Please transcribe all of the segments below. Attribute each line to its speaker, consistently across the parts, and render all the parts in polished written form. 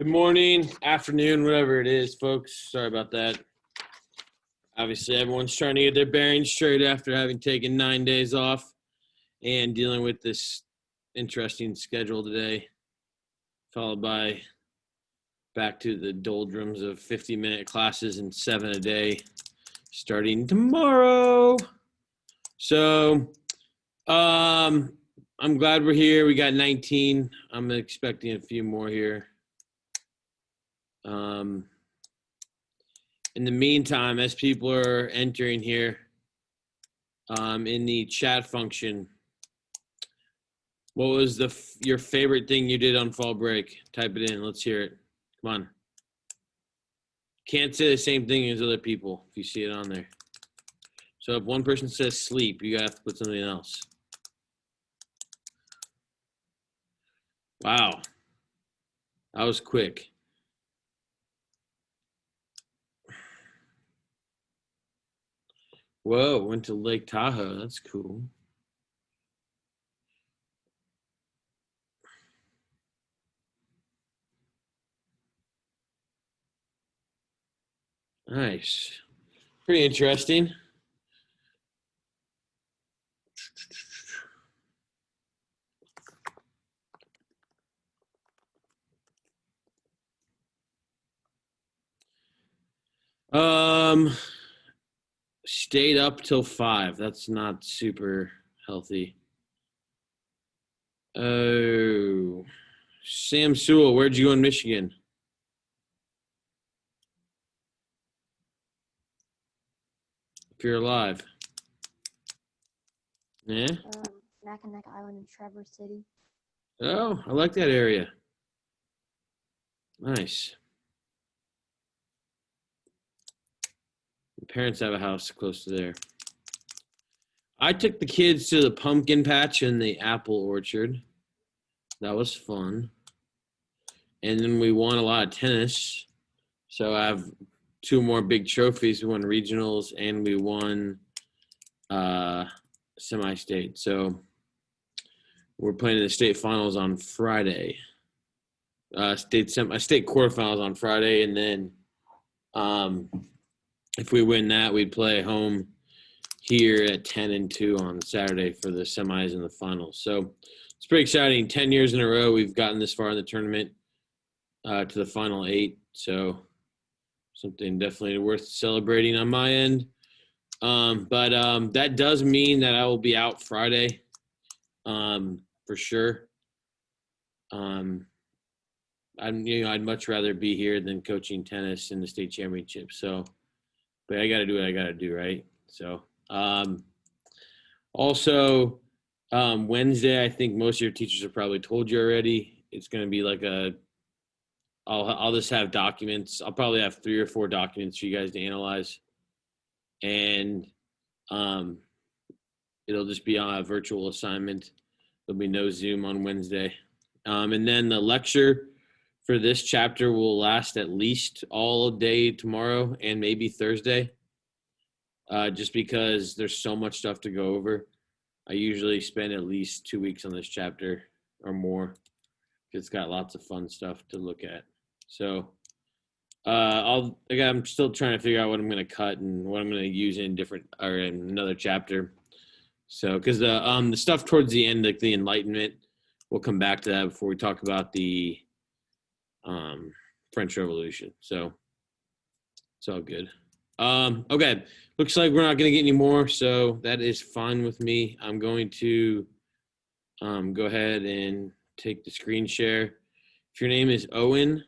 Speaker 1: Good morning, afternoon, whatever it is, folks. Sorry about that. Obviously, everyone's trying to get their bearings straight after having taken 9 days off and dealing with this interesting schedule today, followed by back to the doldrums of 50-minute classes and 7 a day starting tomorrow. So, I'm glad we're here. We got 19. I'm expecting a few more here. In the meantime, as people are entering here, in the chat function, what was your favorite thing you did on fall break? Type it in. Let's hear it. Come on. Can't say the same thing as other people if you see it on there. So if one person says sleep, you have to put something else. Wow. That was quick. Whoa, went to Lake Tahoe. That's cool. Nice. Pretty interesting. Stayed up till 5. That's not super healthy. Oh, Sam Sewell, where'd you go in Michigan? If you're alive. Yeah?
Speaker 2: Mackinac Island in Traverse City.
Speaker 1: Oh, I like that area. Nice. My parents have a house close to there. I took the kids to the pumpkin patch and the apple orchard. That was fun. And then we won a lot of tennis. So I have 2 more big trophies. We won regionals and we won semi-state. So we're playing in the state finals on Friday. State quarterfinals on Friday, and then if we win that, we'd play home here at 10-2 on Saturday for the semis and the finals. So it's pretty exciting. 10 years in a row, we've gotten this far in the tournament to the final 8. So something definitely worth celebrating on my end. But that does mean that I will be out Friday for sure. I'd much rather be here than coaching tennis in the state championship. So, but I got to do what I got to do, right? So, also, Wednesday, I think most of your teachers have probably told you already. It's going to be like I'll just have documents. I'll probably have 3 or 4 documents for you guys to analyze, and it'll just be on a virtual assignment. There'll be no Zoom on Wednesday, and then the lecture for this chapter will last at least all day tomorrow and maybe Thursday, just because there's so much stuff to go over. I usually spend at least 2 weeks on this chapter or more. It's got lots of fun stuff to look at. So I'm still trying to figure out what I'm going to cut and what I'm going to use in another chapter. So, because the stuff towards the end, like the Enlightenment, we'll come back to that before we talk about the French Revolution. So it's all good. Okay, looks like we're not going to get any more, so that is fine with me. I'm going to go ahead and take the screen share. If your name is Owen,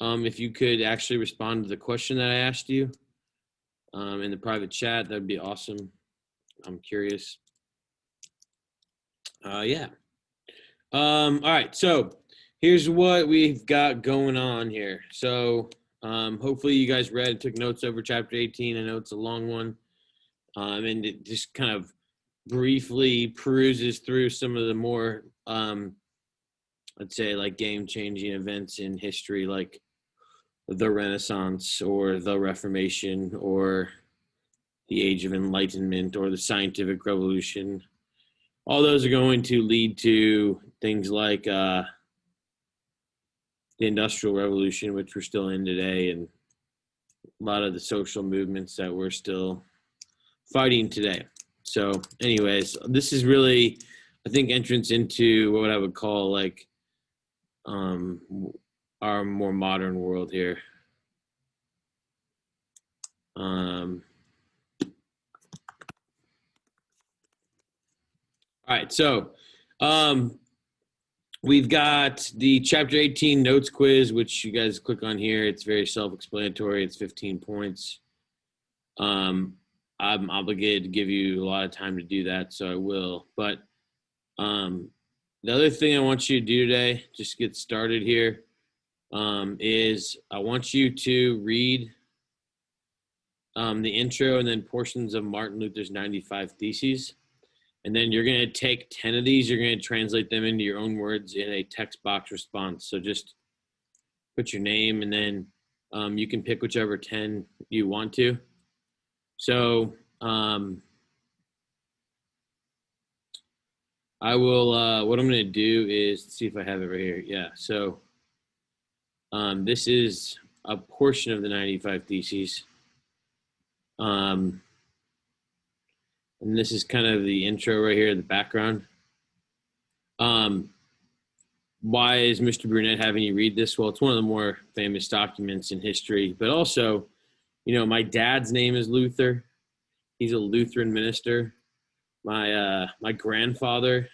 Speaker 1: if you could actually respond to the question that I asked you in the private chat, that'd be awesome. I'm curious. Yeah. All right, so here's what we've got going on here. So hopefully you guys read and took notes over chapter 18. I know it's a long one. And it just kind of briefly peruses through some of the more, let's say, like game-changing events in history, like the Renaissance or the Reformation or the Age of Enlightenment or the Scientific Revolution. All those are going to lead to things like the the Industrial Revolution, which we're still in today, and a lot of the social movements that we're still fighting today. So anyways, this is really, I think, entrance into what I would call like our more modern world here. All right, so we've got the Chapter 18 notes quiz, which you guys click on here. It's very self-explanatory. It's 15 points. I'm obligated to give you a lot of time to do that, so I will. But the other thing I want you to do today, just get started here, is I want you to read the intro and then portions of Martin Luther's 95 Theses. And then you're going to take 10 of these. You're going to translate them into your own words in a text box response. So just put your name, and then you can pick whichever 10 you want to. So I will, what I'm going to do is see if I have it right here. Yeah. So this is a portion of the 95 Theses. And this is kind of the intro right here, the background. Why is Mr. Brunette having you read this? Well, it's one of the more famous documents in history, but also, you know, my dad's name is Luther. He's a Lutheran minister. My grandfather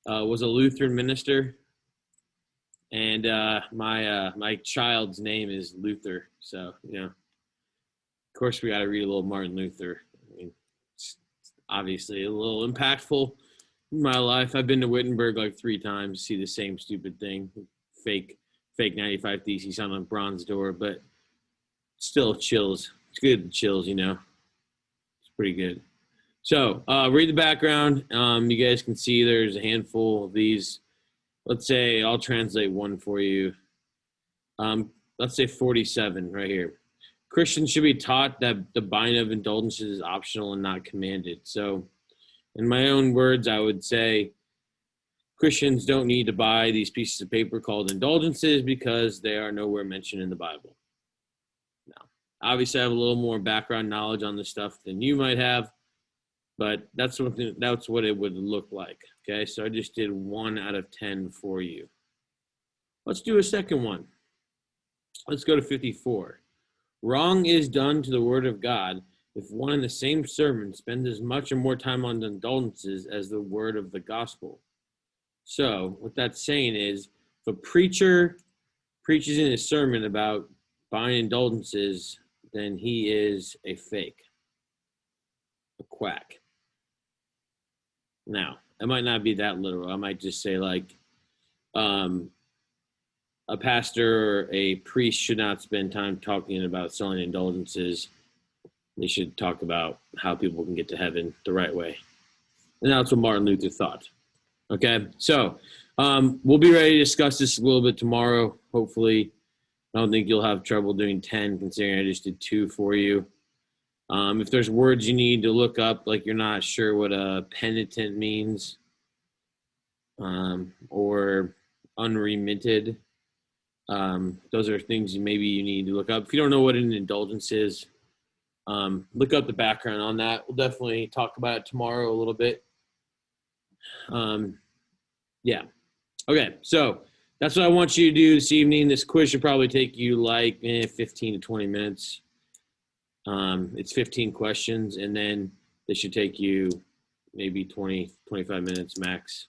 Speaker 1: was a Lutheran minister, and my child's name is Luther. So, you know, of course, we got to read a little Martin Luther. I mean, it's obviously a little impactful in my life. I've been to Wittenberg like 3 times to see the same stupid thing, fake 95 Theses on a bronze door, but still chills. It's good chills, you know. It's pretty good. So read the background. You guys can see there's a handful of these. Let's say I'll translate one for you. Let's say 47 right here. Christians should be taught that the buying of indulgences is optional and not commanded. So in my own words, I would say Christians don't need to buy these pieces of paper called indulgences because they are nowhere mentioned in the Bible. Now, obviously, I have a little more background knowledge on this stuff than you might have, but that's what it would look like. Okay, so I just did 1 out of 10 for you. Let's do a second one. Let's go to 54. Wrong is done to the word of God if one in the same sermon spends as much or more time on the indulgences as the word of the gospel. So what that's saying is, if a preacher preaches in his sermon about buying indulgences, then he is a fake, a quack. Now, it might not be that literal. I might just say like, a pastor or a priest should not spend time talking about selling indulgences. They should talk about how people can get to heaven the right way. And that's what Martin Luther thought. Okay, so we'll be ready to discuss this a little bit tomorrow, hopefully. I don't think you'll have trouble doing 10, considering I just did 2 for you. If there's words you need to look up, like you're not sure what a penitent means, or unremitted, those are things maybe you need to look up. If you don't know what an indulgence is, look up the background on that. We'll definitely talk about it tomorrow a little bit. Yeah. Okay, so that's what I want you to do this evening. This quiz should probably take you like 15 to 20 minutes. It's 15 questions, and then this should take you maybe 20, 25 minutes max,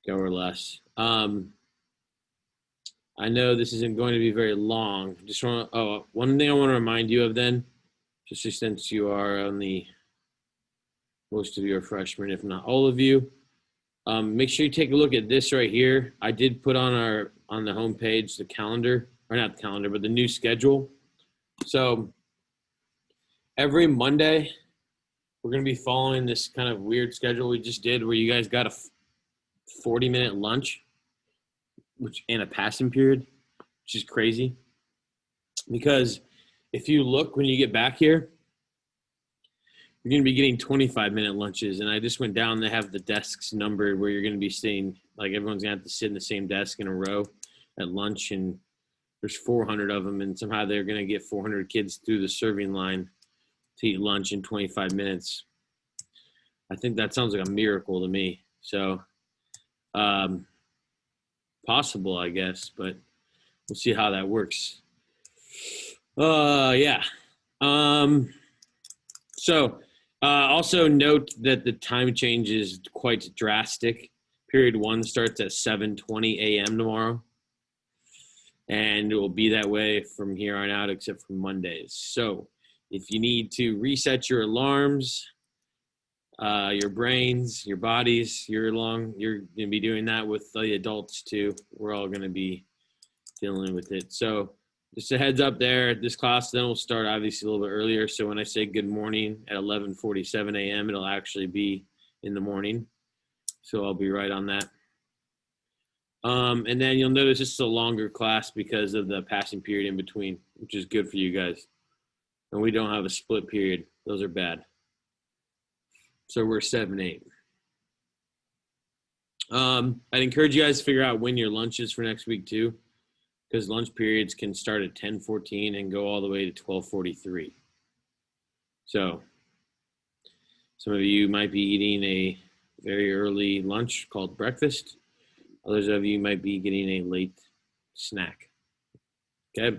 Speaker 1: go or less. I know this isn't going to be very long. One thing I want to remind you of then, just since you are only, most of you are freshmen, if not all of you, make sure you take a look at this right here. I did put on the homepage the calendar, or not the calendar, but the new schedule. So every Monday, we're going to be following this kind of weird schedule we just did, where you guys got a 40-minute lunch, which in a passing period, which is crazy. Because if you look when you get back here, you're going to be getting 25-minute lunches. And I just went down, they have the desks numbered where you're going to be sitting, like everyone's going to have to sit in the same desk in a row. at lunch, and there's 400 of them, and somehow they're going to get 400 kids through the serving line to eat lunch in 25 minutes. I think that sounds like a miracle to me. So, possible, I guess, but we'll see how that works. Yeah. Also note that the time change is quite drastic. Period 1 starts at 7:20 a.m. tomorrow, and it will be that way from here on out, except for Mondays. So, if you need to reset your alarms, your brains, your bodies, you're going to be doing that with the adults too. We're all going to be dealing with it. So just a heads up there. This class then will start obviously a little bit earlier. So when I say good morning at 11:47 a.m., it'll actually be in the morning. So I'll be right on that. And then you'll notice this is a longer class because of the passing period in between, which is good for you guys. And we don't have a split period. Those are bad. So we're 7-8. I'd encourage you guys to figure out when your lunch is for next week too, because lunch periods can start at 10:14 and go all the way to 12:43. So some of you might be eating a very early lunch called breakfast. Others of you might be getting a late snack. Okay.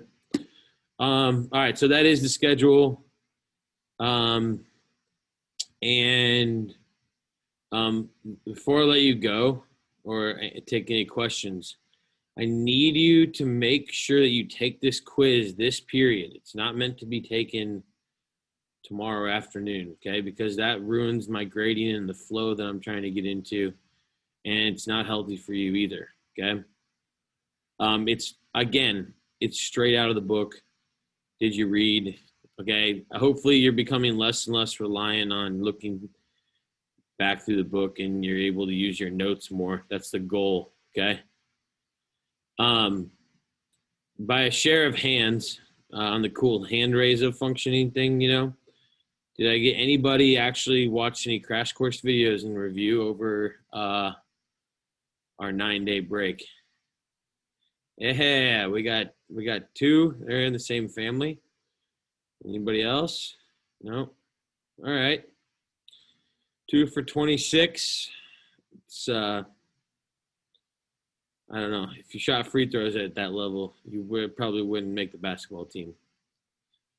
Speaker 1: All right. So that is the schedule. Before I let you go or take any questions, I need you to make sure that you take this quiz this period. It's not meant to be taken tomorrow afternoon, okay? Because that ruins my grading and the flow that I'm trying to get into, and it's not healthy for you either, okay? It's straight out of the book. Did you read? Okay, hopefully you're becoming less and less reliant on looking back through the book and you're able to use your notes more. That's the goal, okay? By a share of hands on the cool hand raise of functioning thing, did I get anybody actually watch any crash course videos and review over our 9-day break? Yeah, we got 2. They're in the same family. Anybody else? No. All right. 2 for 26. It's I don't know. If you shot free throws at that level, you probably wouldn't make the basketball team.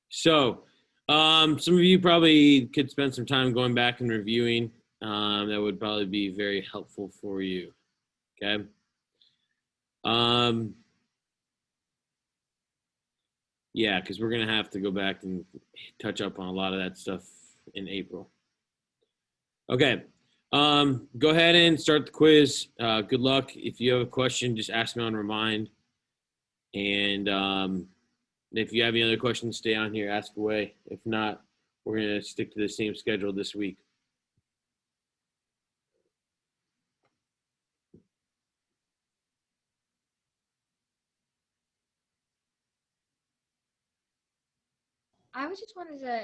Speaker 1: So, some of you probably could spend some time going back and reviewing. That would probably be very helpful for you. Okay. Yeah, because we're gonna have to go back and touch up on a lot of that stuff in April. Okay. Go ahead and start the quiz. Good luck. If you have a question, just ask me on Remind. And if you have any other questions, stay on here, ask away. If not, we're going to stick to the same schedule this week.
Speaker 2: I was just wanted to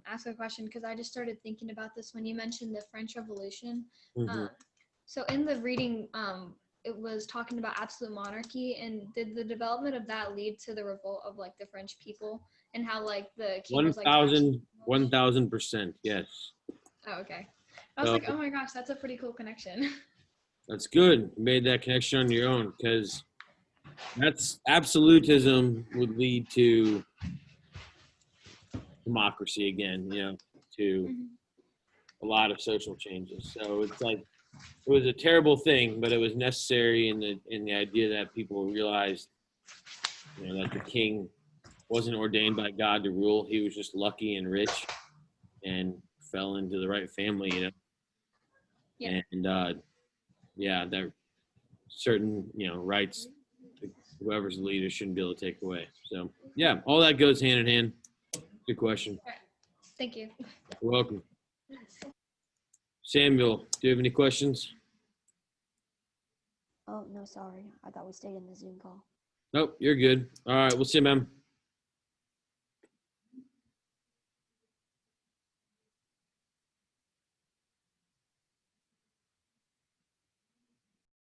Speaker 2: ask a question because I just started thinking about this when you mentioned the French Revolution.
Speaker 1: Mm-hmm.
Speaker 2: So in the reading, it was talking about absolute monarchy, and did the development of that lead to the revolt of like the French people and how like the king was like
Speaker 1: 1,000%, yes.
Speaker 2: Oh, okay. I was like, oh my gosh, that's a pretty cool connection.
Speaker 1: That's good. You made that connection on your own because that's absolutism would lead to democracy again, to a lot of social changes. So it's like it was a terrible thing, but it was necessary in the idea that people realized, that the king wasn't ordained by God to rule. He was just lucky and rich and fell into the right family,
Speaker 2: Yeah.
Speaker 1: And that certain, rights whoever's the leader shouldn't be able to take away. So yeah, all that goes hand in hand. Good question.
Speaker 2: All right. Thank you.
Speaker 1: You're welcome. Samuel, do you have any questions?
Speaker 2: Oh, no, sorry. I thought we stayed in the Zoom call.
Speaker 1: Nope, you're good. All right, we'll see you, man.